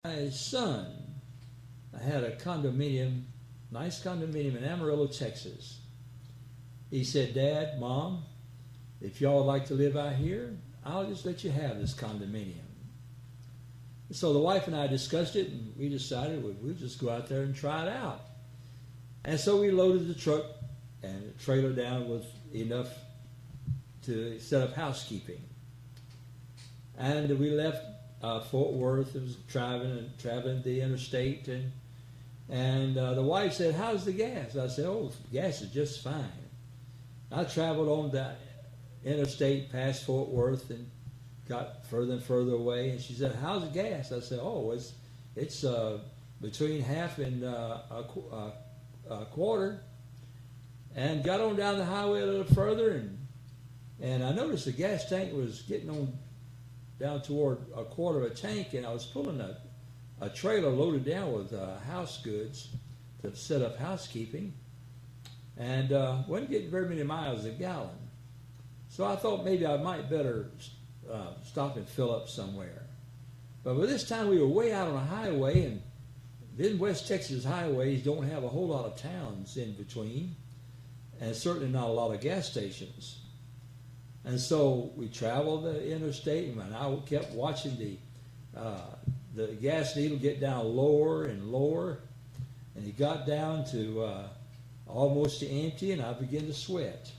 My son, I had a condominium, nice condominium in Amarillo, Texas. He said, "Dad, Mom, if y'all would like to live out here, I'll just let you have this condominium." So the wife and I discussed it, and we decided we'd just go out there and try it out. And so we loaded the truck and the trailer down with enough to set up housekeeping. And we left Fort Worth. It was traveling the interstate, and the wife said, "How's the gas?" I said, "Oh, gas is just fine." I traveled on that interstate past Fort Worth and got further and further away, and she said, "How's the gas?" I said, "Oh, it's between half and a quarter." And got on down the highway a little further, and I noticed the gas tank was getting on down toward a quarter of a tank, and I was pulling a trailer loaded down with house goods to set up housekeeping, and wasn't getting very many miles a gallon. So I thought maybe I might better stop and fill up somewhere. But by this time we were way out on a highway, and then West Texas highways don't have a whole lot of towns in between, and certainly not a lot of gas stations. And so we traveled the interstate, and I kept watching the gas needle get down lower and lower, and it got down to almost to empty, and I began to sweat.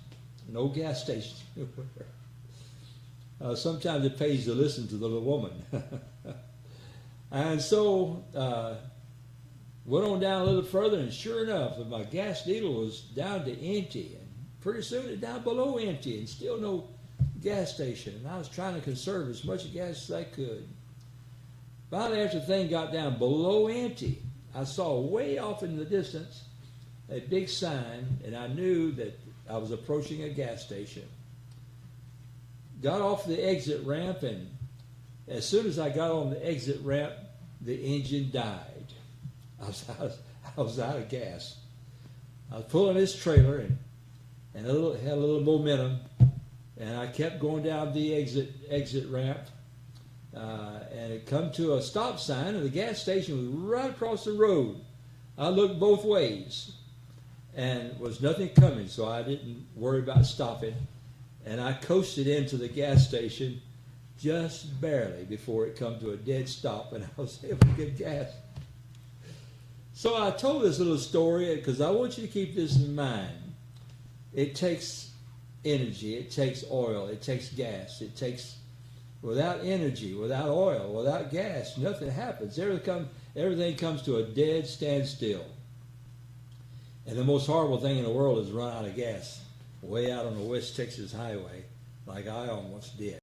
No gas station. Sometimes it pays to listen to the little woman. And so went on down a little further, and sure enough, my gas needle was down to empty, and pretty soon it down below empty, and still no gas station. And I was trying to conserve as much gas as I could. Finally, after the thing got down below empty, I saw way off in the distance a big sign, and I knew that I was approaching a gas station. Got off the exit ramp, and as soon as I got on the exit ramp, the engine died. I was out of gas. I was pulling this trailer and had a little momentum, and I kept going down the exit ramp, and it come to a stop sign, and the gas station was right across the road. I looked both ways, and was nothing coming, so I didn't worry about stopping, and I coasted into the gas station just barely before it come to a dead stop, and I was able to get gas. So I told this little story because I want you to keep this in mind. It takes energy, it takes oil, it takes gas, without energy, without oil, without gas, nothing happens. Everything comes to a dead standstill. And the most horrible thing in the world is run out of gas way out on the West Texas highway, like I almost did.